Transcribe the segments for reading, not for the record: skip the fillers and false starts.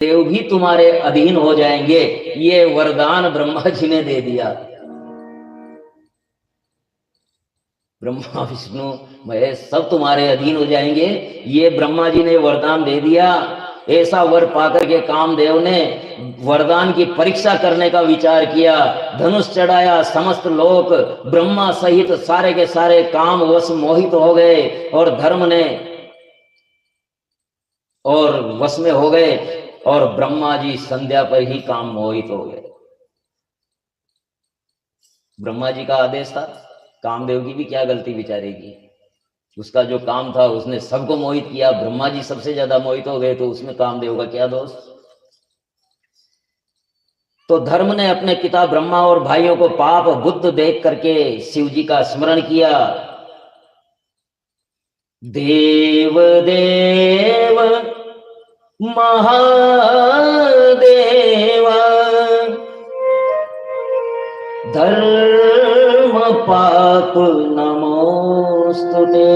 देव भी तुम्हारे अधीन हो जाएंगे। ये वरदान ब्रह्मा जी ने दे दिया। ब्रह्मा विष्णु महेश सब तुम्हारे अधीन हो जाएंगे, ये ब्रह्मा जी ने वरदान दे दिया। ऐसा वर पाकर के कामदेव ने वरदान की परीक्षा करने का विचार किया। धनुष चढ़ाया, समस्त लोक ब्रह्मा सहित सारे के सारे काम वश मोहित हो गए और धर्म ने और वश में हो गए, और ब्रह्मा जी संध्या पर ही काम मोहित हो गए। ब्रह्मा जी का आदेश था, कामदेव की भी क्या गलती बेचारेगी। उसका जो काम था उसने सबको मोहित किया, ब्रह्मा जी सबसे ज्यादा मोहित हो गए, तो उसमें कामदेव का क्या दोष। तो धर्म ने अपने पिता ब्रह्मा और भाइयों को पाप बुद्ध देख करके शिव जी का स्मरण किया। देव देव महादेव धर्म पाप नमोस्तुते,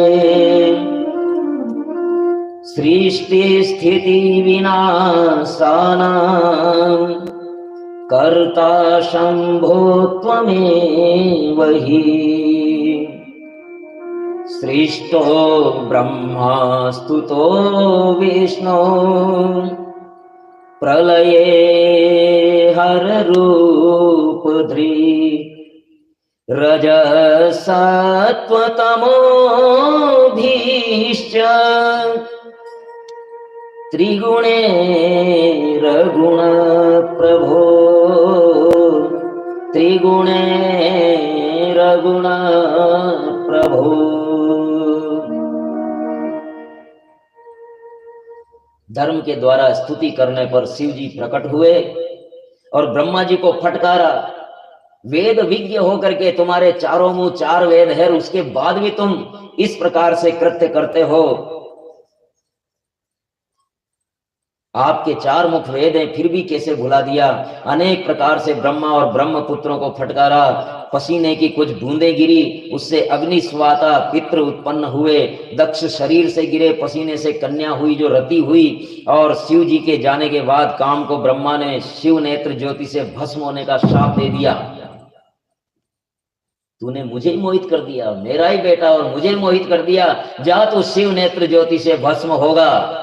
सृष्टि स्थिति विनाशानां कर्ता शंभो त्वमेव हि, सृष्टो ब्रह्मा स्तुतो विष्णु प्रलये हर रूप धृ, रजसत्वतमोभिश्च त्रिगुणे रगुण प्रभो, त्रिगुणे रगुण प्रभो। धर्म के द्वारा स्तुति करने पर शिव जी प्रकट हुए और ब्रह्मा जी को फटकारा। वेद विज्ञ होकर के तुम्हारे चारों मुंह चार वेद है, उसके बाद भी तुम इस प्रकार से कृत्य करते हो। आपके चार मुख वेद हैं, फिर भी कैसे भुला दिया। अनेक प्रकार से ब्रह्मा और ब्रह्म पुत्रों को फटकारा। पसीने की कुछ बूंदें गिरी, उससे अग्नि स्वाता पितृ उत्पन्न हुए। दक्ष शरीर से गिरे, पसीने से कन्या हुई जो रति हुई। और शिव जी के जाने के बाद काम को ब्रह्मा ने शिव नेत्र ज्योति से भस्म होने का शाप दे दिया। तूने मुझे ही मोहित कर दिया, मेरा ही बेटा और मुझे मोहित कर दिया, जा तू शिव नेत्र ज्योति से भस्म होगा।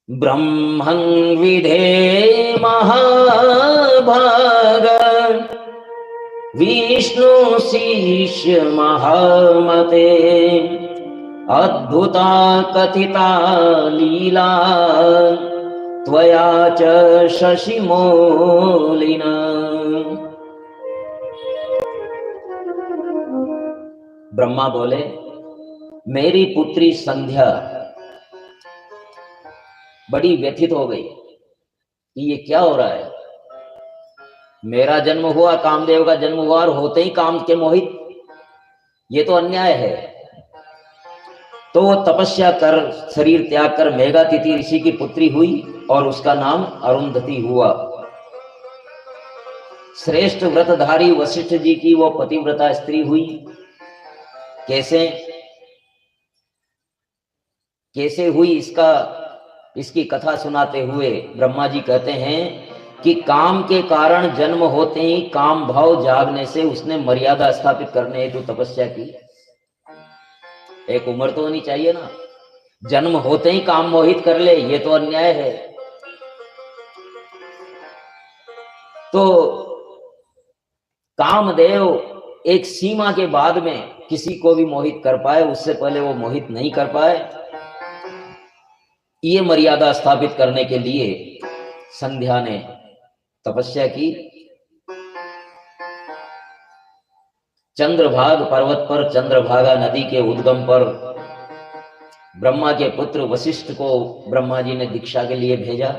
ब्रह्मं विधे महाभाग विष्णु शिष्य महामते, अद्भुता कथिता लीला त्वया च शशिमौलिना। ब्रह्मा बोले, मेरी पुत्री संध्या बड़ी व्यथित हो गई कि ये क्या हो रहा है। मेरा जन्म हुआ, कामदेव का जन्म हुआ, और होते ही काम के मोहित, ये तो अन्याय है। तो वो तपस्या कर शरीर त्याग कर मेघातिथि ऋषि की पुत्री हुई और उसका नाम अरुंधति हुआ। श्रेष्ठ व्रतधारी वशिष्ठ जी की वो पतिव्रता स्त्री हुई। कैसे कैसे हुई, इसकी कथा सुनाते हुए ब्रह्मा जी कहते हैं कि काम के कारण जन्म होते ही काम भाव जागने से उसने मर्यादा स्थापित करने हेतु तपस्या की। एक उम्र तो होनी चाहिए ना, जन्म होते ही काम मोहित कर ले, ये तो अन्याय है। तो कामदेव एक सीमा के बाद में किसी को भी मोहित कर पाए, उससे पहले वो मोहित नहीं कर पाए। ये मर्यादा स्थापित करने के लिए संध्या ने तपस्या की। चंद्रभाग पर्वत पर, चंद्रभागा नदी के उद्गम पर ब्रह्मा के पुत्र वशिष्ठ को ब्रह्मा जी ने दीक्षा के लिए भेजा।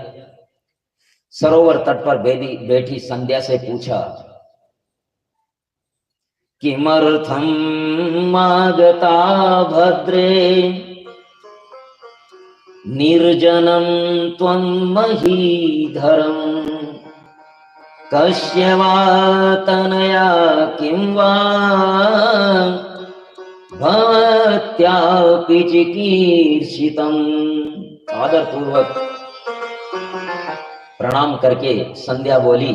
सरोवर तट पर बैठी संध्या से पूछा, किमर्थम आगता भद्रे निर्जनं त्वं महीधरं, कस्य वा तनया किं वा भवत्यापि चिकीर्षितम्। आदर पूर्वक प्रणाम करके संध्या बोली,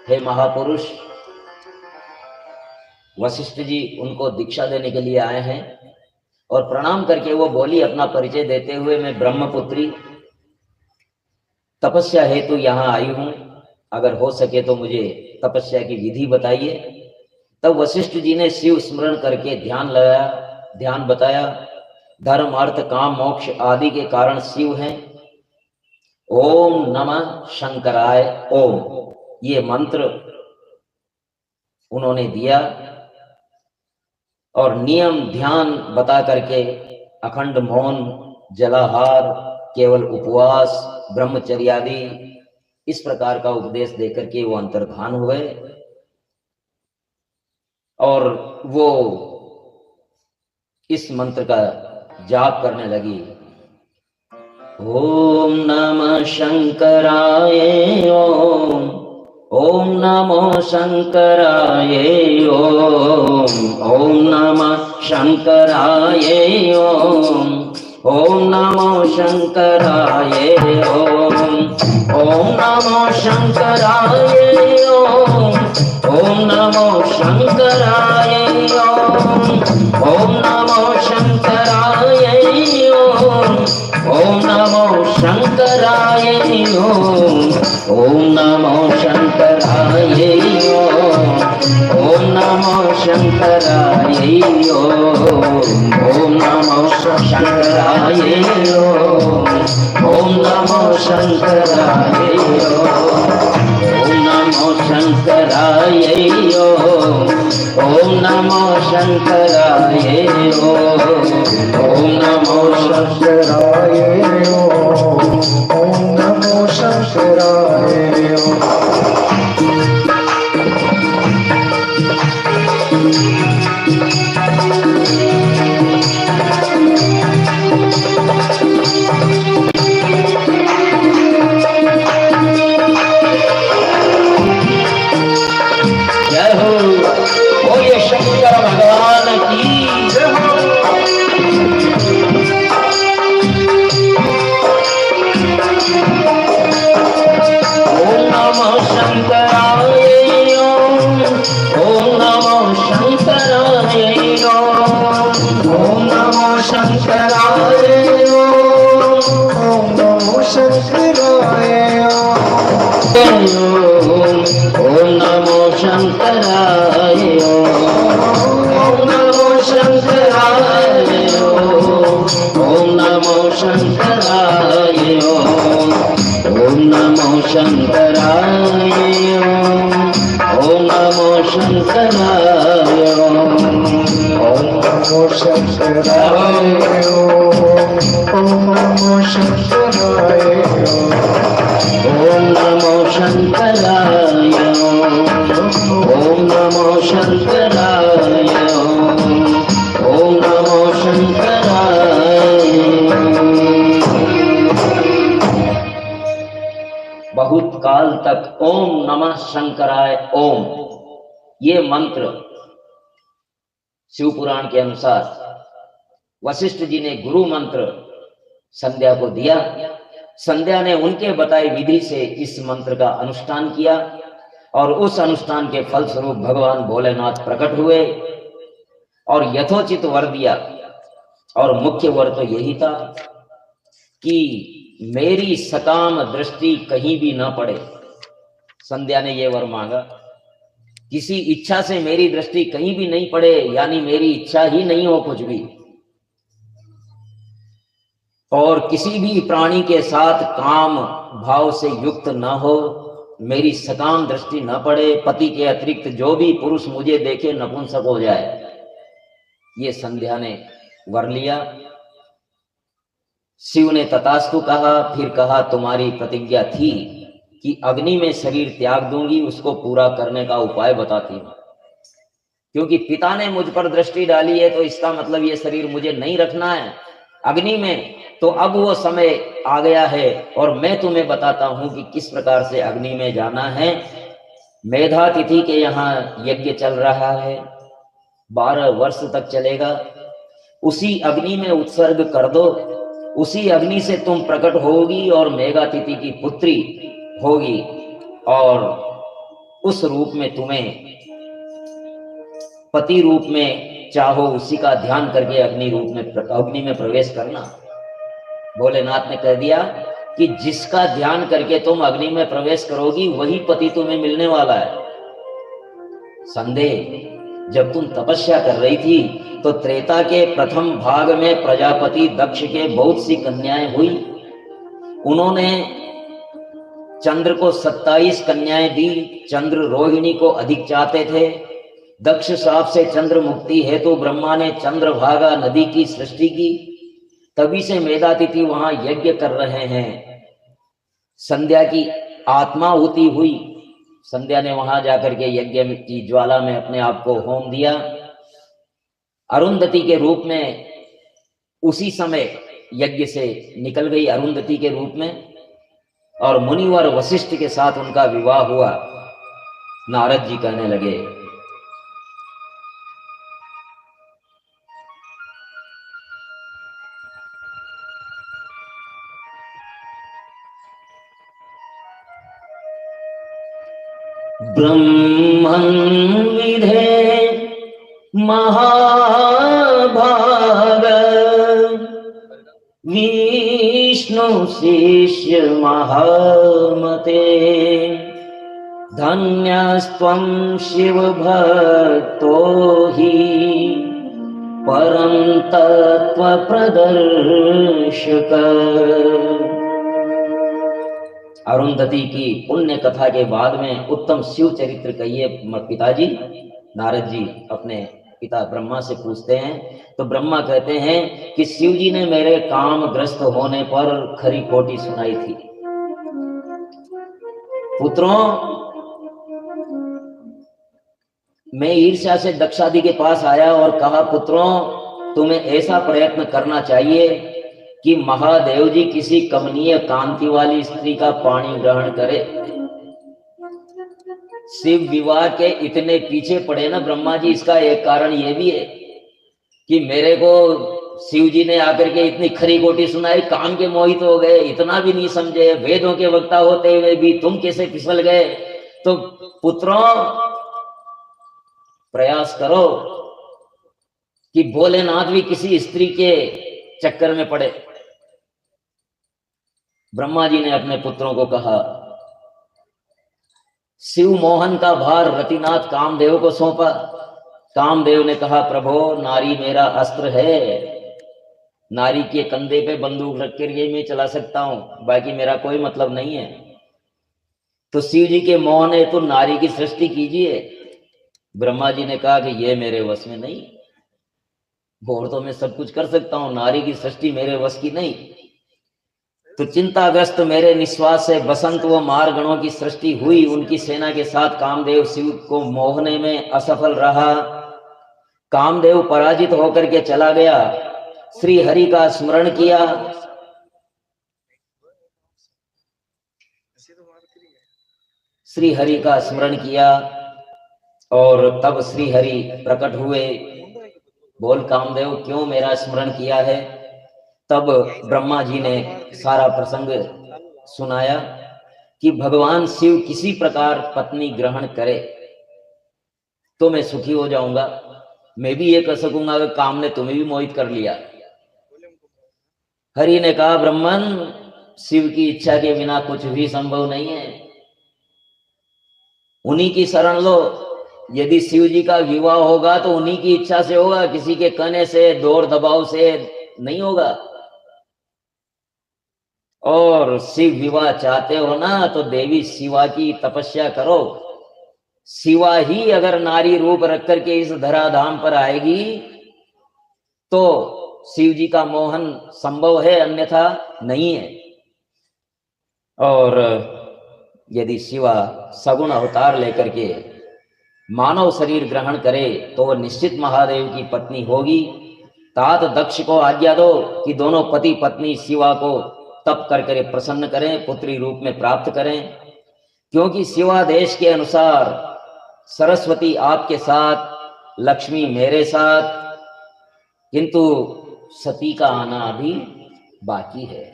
हे महापुरुष, वशिष्ठ जी उनको दीक्षा देने के लिए आए हैं। और प्रणाम करके वो बोली अपना परिचय देते हुए, मैं ब्रह्मपुत्री तपस्या हेतु यहाँ आई हूं, अगर हो सके तो मुझे तपस्या की विधि बताइए। तब वशिष्ठ जी ने शिव स्मरण करके ध्यान लगाया, ध्यान बताया। धर्म अर्थ काम मोक्ष आदि के कारण शिव हैं। ओम नमः शंकराय ओम, ये मंत्र उन्होंने दिया और नियम ध्यान बता करके अखंड मौन, जलाहार, केवल उपवास, ब्रह्मचर्यादि इस प्रकार का उपदेश देकर के वो अंतर्धान हुए। और वो इस मंत्र का जाप करने लगी। ओम नमः शंकराय ओम, ओम नमो शंकराय ओम नमः शंकराय ओम नमो शंकराय ओम नमो शंकराय ओम नमो शंकराय ओम नमो शंकराय ओम नमो शंकराय ओम नमो शंकराय ओम नमो शंकराय ओम नमो शंकराय ओम नमो शंकराय ओम नमो शंकराय ओम नमो शंकराय ओम नमो शंकराय ओम नमो शंकराय। जय हो, बोलिए शंकर भगवान की जय हो। ओम नमो शंकराय ओम नमो शंकराय ओम नमो शंकराय ओम नमो शंकराय ओम नमो शंकराय ओम नमो शंकराय ओम नमो शंकराय ओम नमो शंकराय ओम नमो शंकराय ओम नमो शंकराय ओम नमो शंकराय ओम नमो शंकराय ओम नमो शंकराय ओम नमो शंकराय। बहुत काल तक ओम नमः शंकराय ओम ये मंत्र शिव पुराण के अनुसार वशिष्ठ जी ने गुरु मंत्र संध्या को दिया। संध्या ने उनके बताए विधि से इस मंत्र का अनुष्ठान किया और उस अनुष्ठान के फलस्वरूप भगवान भोलेनाथ प्रकट हुए और यथोचित वर दिया। और मुख्य वर तो यही था कि मेरी सकाम दृष्टि कहीं भी ना पड़े। संध्या ने यह वर मांगा, किसी इच्छा से मेरी दृष्टि कहीं भी नहीं पड़े, यानी मेरी इच्छा ही नहीं हो कुछ भी, और किसी भी प्राणी के साथ काम भाव से युक्त न हो, मेरी सकाम दृष्टि न पड़े, पति के अतिरिक्त जो भी पुरुष मुझे देखे नपुंसक हो जाए। ये संध्या ने वर लिया। शिव ने तथास्तु कहा। फिर कहा, तुम्हारी प्रतिज्ञा थी कि अग्नि में शरीर त्याग दूंगी, उसको पूरा करने का उपाय बताती हूं। क्योंकि पिता ने मुझ पर दृष्टि डाली है तो इसका मतलब ये शरीर मुझे नहीं रखना है अग्नि में। तो अब वो समय आ गया है और मैं तुम्हें बताता हूं कि किस प्रकार से अग्नि में जाना है। मेधा तिथि के यहाँ यज्ञ चल रहा है, 12 वर्ष तक चलेगा। उसी अग्नि में उत्सर्ग कर दो उसी अग्नि से तुम प्रकट होगी और मेघातिथि की पुत्री होगी, और उस रूप में तुम्हें पति रूप में चाहो उसी का ध्यान करके अग्नि में प्रवेश करना। भोलेनाथ ने कह दिया कि जिसका ध्यान करके तुम अग्नि में प्रवेश करोगी वही पति तुम्हें मिलने वाला है। संदेह, जब तुम तपस्या कर रही थी तो त्रेता के प्रथम भाग में प्रजापति दक्ष के बहुत सी कन्याएं हुई। उन्होंने चंद्र को 27 कन्याएं दी। चंद्र रोहिणी को अधिक चाहते थे। दक्ष श्राप से चंद्र मुक्ति हेतु तो ब्रह्मा ने चंद्रभागा नदी की सृष्टि की। तभी से मेधातिथि वहां यज्ञ कर रहे हैं। संध्या की आत्माहुति हुई। संध्या ने वहां जाकर के यज्ञ की ज्वाला में अपने आप को होम दिया। अरुंधति के रूप में उसी समय यज्ञ से निकल गई, अरुंधति के रूप में, और मुनिवर वशिष्ठ के साथ उनका विवाह हुआ। नारद जी कहने लगे, ब्रह्मं विधे महाभाग विष्णु शिष्य महामते, धन्यस्त्वं शिव भक्तो हि परम तत्व प्रदर्शक। अरुंधति की पुण्य कथा के बाद में उत्तम शिव चरित्र कहिए पिताजी। नारद जी अपने पिता ब्रह्मा से पूछते हैं, तो ब्रह्मा कहते हैं कि शिव जी ने मेरे काम ग्रस्त होने पर खरी खोटी सुनाई थी। पुत्रों, मैं ईर्ष्या से दक्षादि के पास आया और कहा, पुत्रों तुम्हें ऐसा प्रयत्न करना चाहिए कि महादेव जी किसी कमनीय कांति वाली स्त्री का पानी ग्रहण करे। शिव विवाह के इतने पीछे पड़े ना ब्रह्मा जी, इसका एक कारण ये भी है कि मेरे को शिव जी ने आकर के इतनी खरी खोटी सुनाई, काम के मोहित हो गए, इतना भी नहीं समझे। वेदों के वक्ता होते हुए भी तुम कैसे फिसल गए। तो पुत्रों, प्रयास करो कि भोलेनाथ भी किसी स्त्री के चक्कर में पड़े। ब्रह्मा जी ने अपने पुत्रों को कहा। शिव मोहन का भार रतिनाथ कामदेव को सौंपा। कामदेव ने कहा, प्रभो नारी मेरा अस्त्र है, नारी के कंधे पे बंदूक रख कर ये मैं चला सकता हूं, बाकी मेरा कोई मतलब नहीं है। तो शिव जी के मोह ने तो नारी की सृष्टि कीजिए। ब्रह्मा जी ने कहा कि ये मेरे वश में नहीं, भोर तो मैं सब कुछ कर सकता हूं, नारी की सृष्टि मेरे वश की नहीं। तो चिंताग्रस्त मेरे निश्वास से बसंत व मारगणों की सृष्टि हुई। उनकी सेना के साथ कामदेव शिव को मोहने में असफल रहा। कामदेव पराजित होकर के चला गया। श्री हरि का स्मरण किया। श्री हरि का स्मरण किया और तब श्री हरि प्रकट हुए। बोल कामदेव, क्यों मेरा स्मरण किया है? तब ब्रह्मा जी ने सारा प्रसंग सुनाया कि भगवान शिव किसी प्रकार पत्नी ग्रहण करे तो मैं सुखी हो जाऊंगा। मैं भी ये कर सकूंगा कि काम ने तुम्हें भी मोहित कर लिया। हरि ने कहा, ब्रह्मन, शिव की इच्छा के बिना कुछ भी संभव नहीं है, उन्हीं की शरण लो। यदि शिव जी का विवाह होगा तो उन्हीं की इच्छा से होगा, किसी के कहने से, दौर दबाव से नहीं होगा। और शिव विवाह चाहते हो ना तो देवी शिवा की तपस्या करो। शिवा ही अगर नारी रूप रख करके इस धराधाम पर आएगी तो शिव जी का मोहन संभव है, अन्यथा नहीं है। और यदि शिवा सगुण अवतार लेकर के मानव शरीर ग्रहण करे तो वह निश्चित महादेव की पत्नी होगी। तात दक्ष को आज्ञा दो कि दोनों पति पत्नी शिवा को तप करके प्रसन्न करें, पुत्री रूप में प्राप्त करें। क्योंकि शिवादेश के अनुसार सरस्वती आपके साथ, लक्ष्मी मेरे साथ, किंतु सती का आना अभी बाकी है।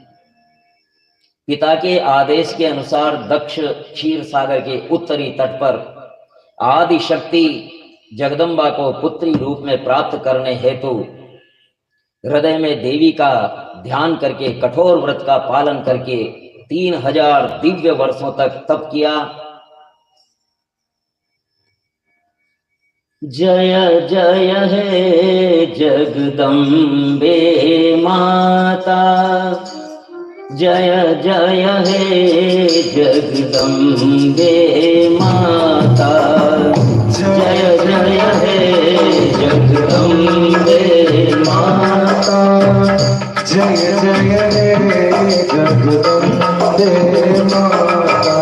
पिता के आदेश के अनुसार दक्ष क्षीर सागर के उत्तरी तट पर आदि शक्ति जगदम्बा को पुत्री रूप में प्राप्त करने हेतु हृदय में देवी का ध्यान करके कठोर व्रत का पालन करके 3000 दिव्य वर्षों तक तप किया। जय जय हे जगदम्बे माता, जय जय हे जगदम्बे माता, जय जय हे जगदम्बे माता, जय जय हे जगदम्बे माता।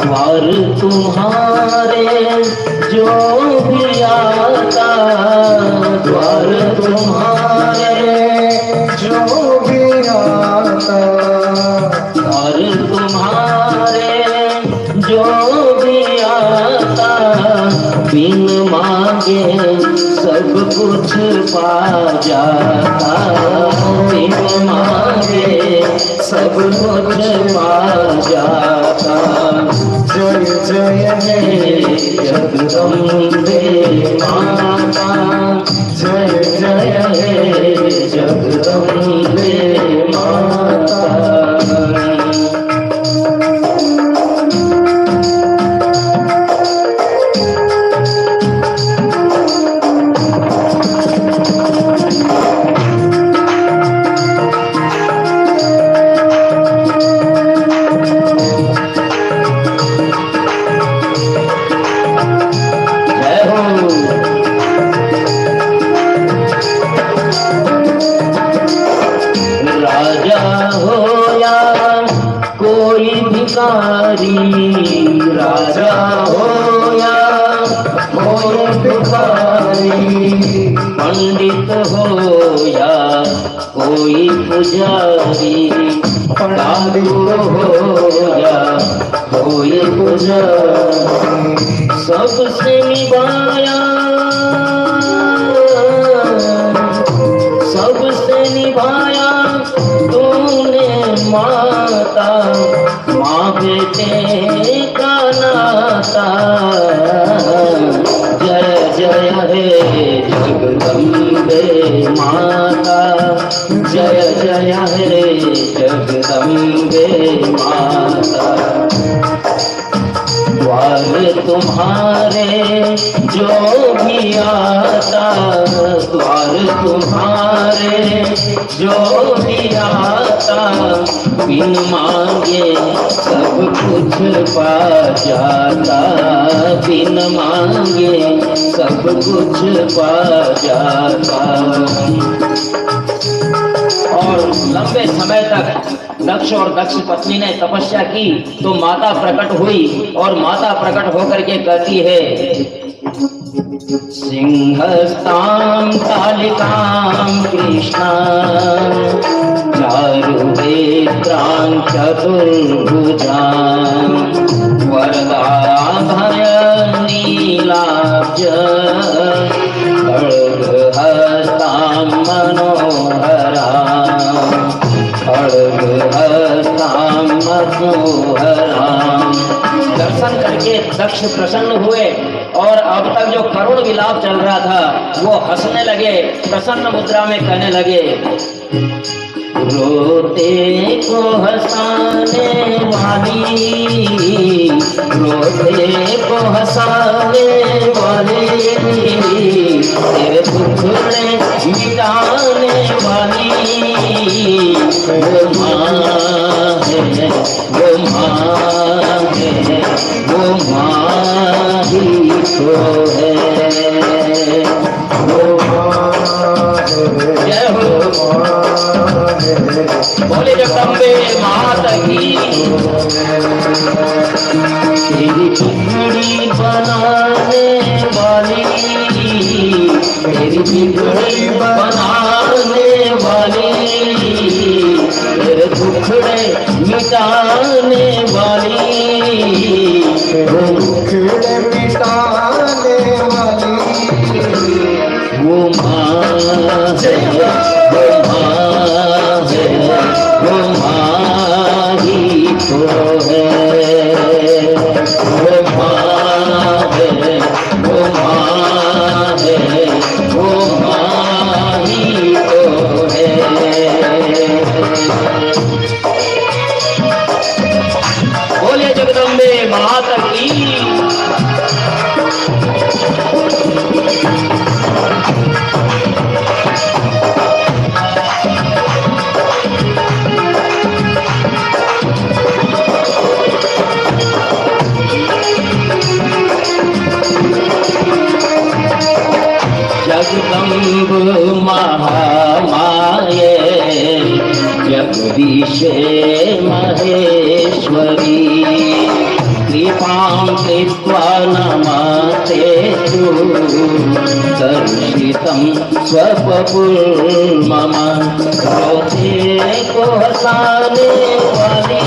द्वार तुम्हारे जो भी आता, द्वार तुम्हारे जो भी आता, द्वार तुम्हारे जो भी आता, बिन मांगे सब कुछ पा जाता, बिन मांगे सब कुछ पा जाता। जय जय हे जगदम्बे माता, जय जय हे जगदम्बे माता। राजा हो या कोई भिखारी, पंडित हो या कोई पुजारी, पंडित हो या कोई पुजारी, सबसे निभाया, सबसे निभाया तूने माता, माँ बेटे का नाता। जय जय हे जगदम्बे माता, जय जय हे जगदम्बे माता। द्वार तुम्हारे जो भी आता, द्वार तुम्हारे जो भी आता, बिन मांगे सब कुछ पा जाता, बिन मांगे सब कुछ पा जाता। और लंबे समय तक दक्ष और दक्ष पत्नी ने तपस्या की तो माता प्रकट हुई और माता प्रकट होकर के कहती है, सिंहस्तां कालिकां कृष्णां चारुनेत्रां चतुर्भुजां वरदाभय नीलाब्ज खड्गहस्तां मनोहरां, खड्गहस्तां मनोहरां। दर्शन करके दक्ष प्रसन्न हुए और अब तक जो करुण विलाप चल रहा था वो हंसने लगे, प्रसन्न मुद्रा में कहने लगे, रोते को हंसाने वाली, रोते को हंसाने वाली, तेरे दुखड़े मिटाने वाली, वो माँ है, वो माँ है, वो माँ ही तो है, वो माँ है। जय हो बोले जगदम्बे माता की। तेरी बिगड़ी बनाने वाली, तेरी बिगड़ी बनाने वाली, तेरे दुखड़े मिटाने वाली, वो दुखड़े मिटाने वाली, वो माँ है, वो माँ है, महेश्वरी कृपां कृत्वा नमस्ते तु दर्शितं स्वपपुर् मम क्रोधे को हसाने वाली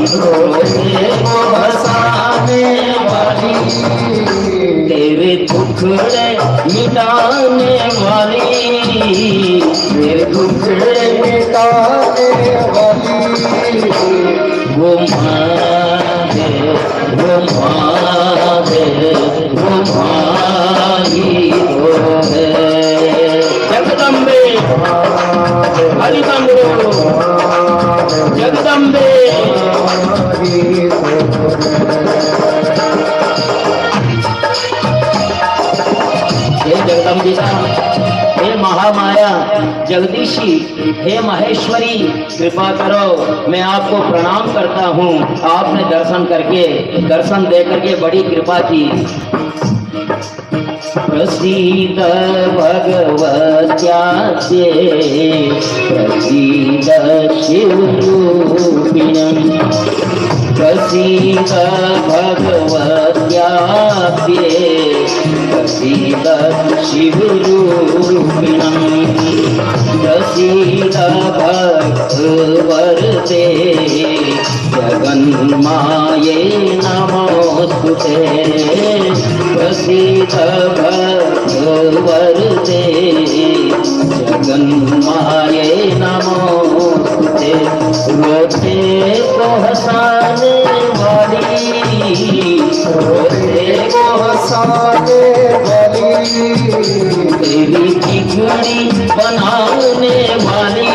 क्रोधे को हसाने वाली तेरे दुखड़े मिटाने वाली तेरे दुखड़े मिटाने वाली वो माँ है वो माँ है वो माँ ही तो है जगदम्बे हरि बंगो जगदम्बे हे जगदम्बिका हे महामाया जगदीशी हे महेश्वरी कृपा करो मैं आपको प्रणाम करता हूँ आपने दर्शन दे करके बड़ी कृपा की प्रसीद भगवत्यास्ते प्रसीद शिवरूपिणं प्रसीद भगवत्यास्ते प्रसीद शिवरूपिणं प्रसीद भगवते जगन्माये नमोस्तुते प्रसीद भगवते जगन्माये नमोस्तुते रोते को हंसाने वाली रोते को हंसाने वाली तेरी बिगड़ी बनाने वाली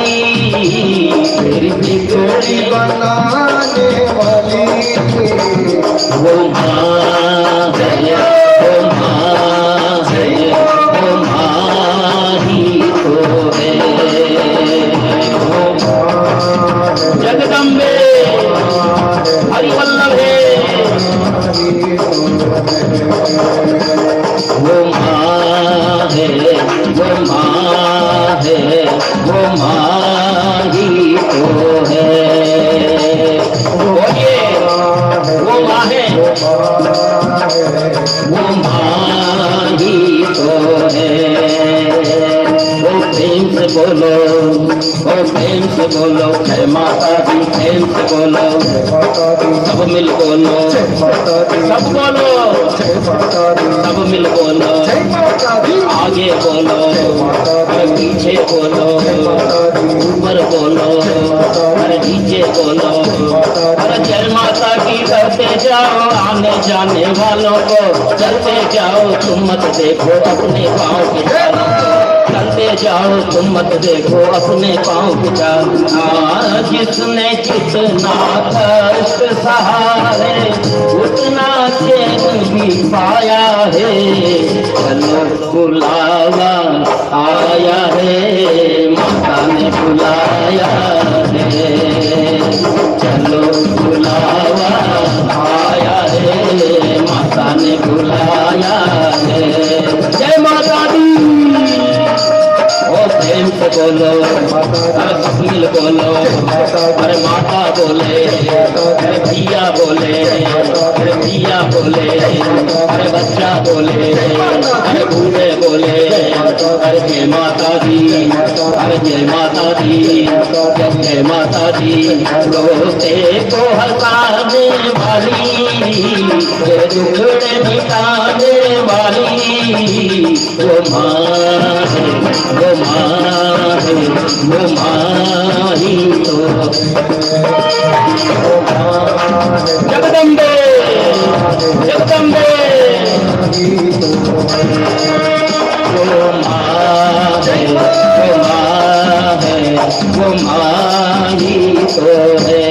तेरी बिगड़ी बनाने वाली वो माँ है वो माँ है वो माँ ही तो है वो जगदम्बे हरिवल्लभ है वो माँ है वो माँ है वो माँ ही तो है बोलिए वो माँ है वो माँ ही तो है वो प्रेम से बोलो वो प्रेम से बोलो जय माता दी प्रेम से बोलो सब मिल बोलो सब बोलो सब मिल बोलो आगे बोलो पीछे बोलो ऊपर बोलो अरे नीचे बोलो अरे जय माता की करते जाओ आने जाने वालों को चलते जाओ तुम मत देखो अपने पाँव के चालों को चलते जाओ तुम मत देखो अपने पाँव के चालों जिसने जितना कष्ट सहा है उतना चैन भी पाया है चलो बुलावा आया है माता ने बुलाया है चलो बुलावा आया है माता ने बुलाया है जय माता दी ओ प्रेम से बोलो अरे सब मिल बोलो अरे माता बोले अरे भैया बोले अरे भैया बोले अरे बच्चा बोले अरे बूढ़े बोले अरे जय माता दी अरे जय माता दी जय माता दी रोते को हंसाने वाली दुखड़े मिटाने वाली वो माँ है वो माँ है वो माँ ही तो जगदम्बे जगदम्बे वो माँ है वो माँ है वो माँ ही तो है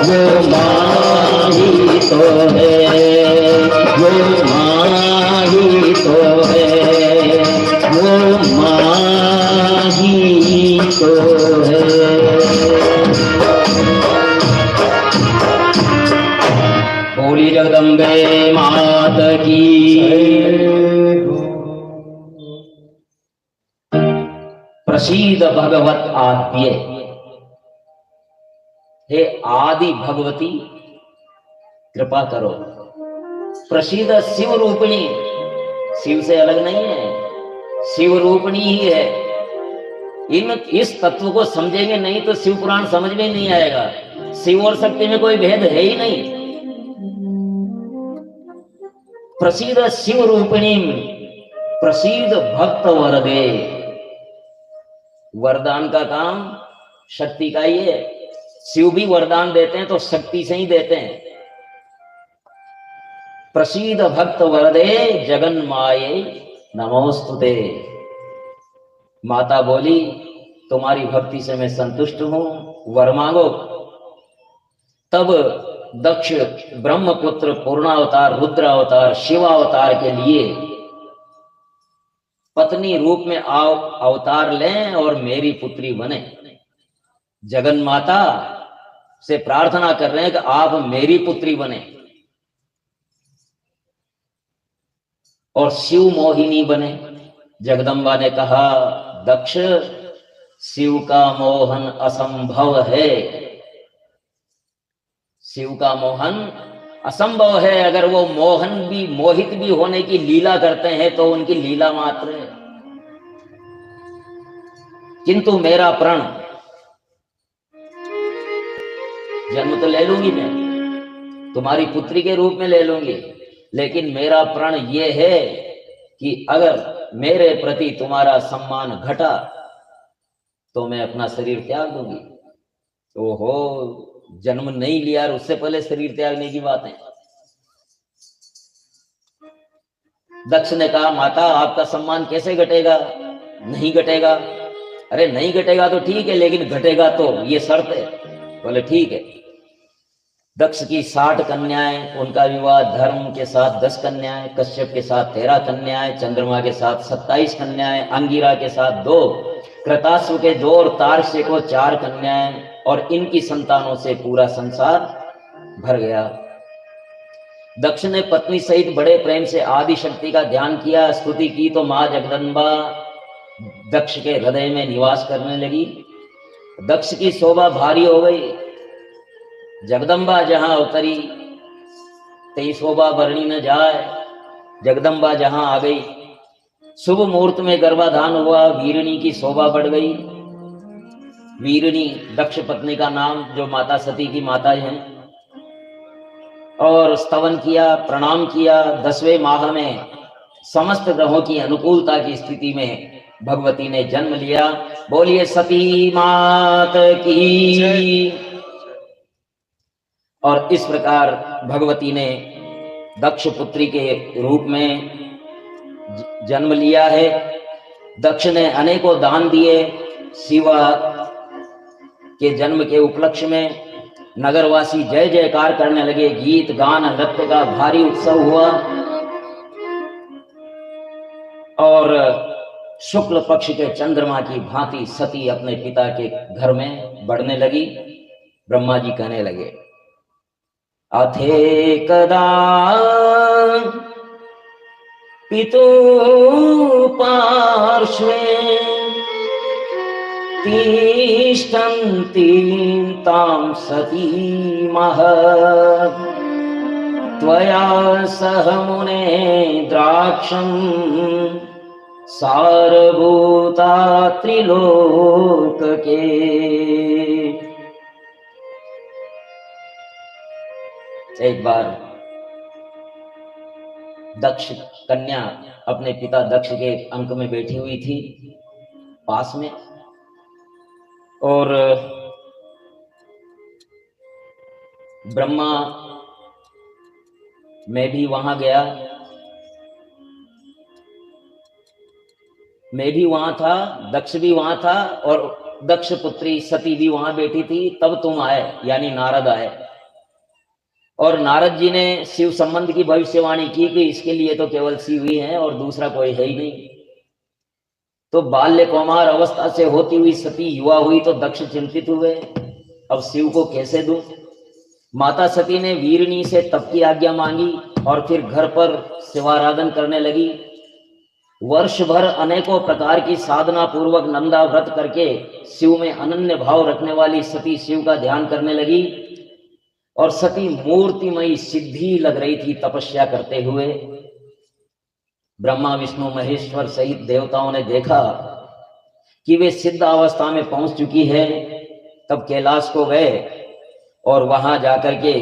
वो माँ ही तो है वो माँ ही तो है वो माँ ही तो है बोली जगदम्बे मात की प्रसीद भगवत आद्य हे आदि भगवती कृपा करो। प्रसीद शिव रूपिणी, शिव से अलग नहीं है, शिव रूपिणी ही है। इस तत्व को समझेंगे नहीं तो शिव पुराण समझ में नहीं आएगा। शिव और शक्ति में कोई भेद है ही नहीं। प्रसीद शिव रूपिणी, प्रसीद भक्त वरदे। वरदान का काम शक्ति का ही है। शिव भी वरदान देते हैं तो शक्ति से ही देते हैं। प्रसीद भक्त वरदे जगन माये नमोस्तुते। माता बोली तुम्हारी भक्ति से मैं संतुष्ट हूं, वर मांगो। तब दक्ष ब्रह्मपुत्र पूर्णावतार, रुद्रावतार, शिवावतार के लिए पत्नी रूप में अवतार लें और मेरी पुत्री बने। जगन माता से प्रार्थना कर रहे हैं कि आप मेरी पुत्री बने और शिव मोहिनी बने। जगदम्बा ने कहा दक्ष, शिव का मोहन असंभव है। शिव का मोहन असंभव है। अगर वो मोहन भी, मोहित भी होने की लीला करते हैं तो उनकी लीला मात्र है। किंतु मेरा प्रण, जन्म तो ले लूंगी मैं, तुम्हारी पुत्री के रूप में ले लूंगी, लेकिन मेरा प्रण ये है कि अगर मेरे प्रति तुम्हारा सम्मान घटा तो मैं अपना शरीर त्याग दूंगी। ओहो, जन्म नहीं लिया और उससे पहले शरीर त्यागने की बात है। दक्ष ने कहा माता आपका सम्मान कैसे घटेगा? नहीं घटेगा। अरे नहीं घटेगा तो ठीक है, लेकिन घटेगा तो ये शर्त है। बोले ठीक है। दक्ष की 60 कन्याएं, उनका विवाह धर्म के साथ 10 कन्याएं, कश्यप के साथ 13 कन्याएं, चंद्रमा के साथ 27 कन्याएं, अंगिरा के साथ 2, कृताश्व के 2 और तारस्य को 4 कन्याएं, और इनकी संतानों से पूरा संसार भर गया। दक्ष ने पत्नी सहित बड़े प्रेम से आदि शक्ति का ध्यान किया, स्तुति की तो मां जगदम्बा दक्ष के हृदय में निवास करने लगी। दक्ष की शोभा भारी हो गई। जगदम्बा जहां उतरी तई शोभा वर्णी न जाए। जगदम्बा जहां आ गई, शुभ मुहूर्त में गर्भाधान हुआ, वीरणी की शोभा बढ़ गई। वीरणी दक्ष पत्नी का नाम, जो माता सती की माता हैं, और स्तवन किया, प्रणाम किया। 10वें माह में समस्त ग्रहों की अनुकूलता की स्थिति में भगवती ने जन्म लिया। बोलिए सती मात की। और इस प्रकार भगवती ने दक्ष पुत्री के रूप में जन्म लिया है। दक्ष ने अनेकों दान दिए। शिवा के जन्म के उपलक्ष्य में नगरवासी जय जयकार करने लगे। गीत गान नृत्य का भारी उत्सव हुआ और शुक्ल पक्ष के चंद्रमा की भांति सती अपने पिता के घर में बढ़ने लगी। ब्रह्मा जी कहने लगे अथे कदा पितु पार्श्वे तिष्ठन्ति तां सतीमः त्वया सह मुने द्राक्षं सारभूता त्रिलोक के। एक बार दक्ष कन्या अपने पिता दक्ष के अंक में बैठी हुई थी पास में, और ब्रह्मा मैं भी वहां गया, मैं भी वहां था, दक्ष भी वहां था, और दक्ष पुत्री सती भी वहां बैठी थी। तब तुम आए, यानी नारद आए, और नारद जी ने शिव संबंध की भविष्यवाणी की कि इसके लिए तो केवल शिव ही है और दूसरा कोई है ही नहीं। तो बाल्य कौमार अवस्था से होती हुई सती युवा हुई तो दक्ष चिंतित हुए, अब शिव को कैसे दूं। माता सती ने वीरणी से तप की आज्ञा मांगी और फिर घर पर शिवाराधन करने लगी। वर्ष भर अनेकों प्रकार की साधना पूर्वक नंदा व्रत करके शिव में अनन्य भाव रखने वाली सती शिव का ध्यान करने लगी और सती मूर्तिमयी सिद्धि लग रही थी तपस्या करते हुए। ब्रह्मा विष्णु महेश्वर सहित देवताओं ने देखा कि वे सिद्ध अवस्था में पहुंच चुकी है। तब कैलाश को गए और वहां जाकर के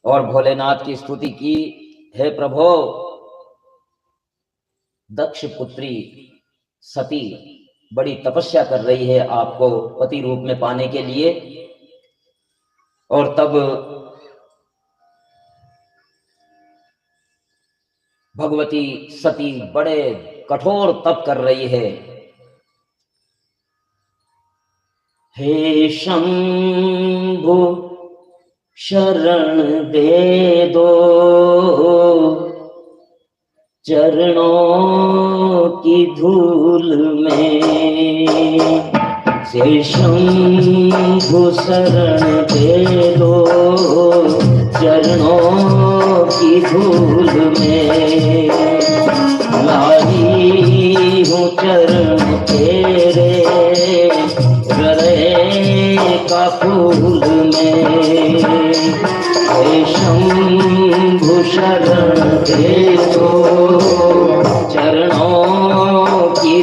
और भोलेनाथ की स्तुति की, हे प्रभो, दक्ष पुत्री सती बड़ी तपस्या कर रही है आपको पति रूप में पाने के लिए। और तब भगवती सती बड़े कठोर तप कर रही है। हे शंभु शरण दे दो चरणों की धूल में, से शंभु शरण दे दो चरणों की धूल में, लाई हूँ चरण तेरे हृदय का फूल में, हे शंभु शरण दे दो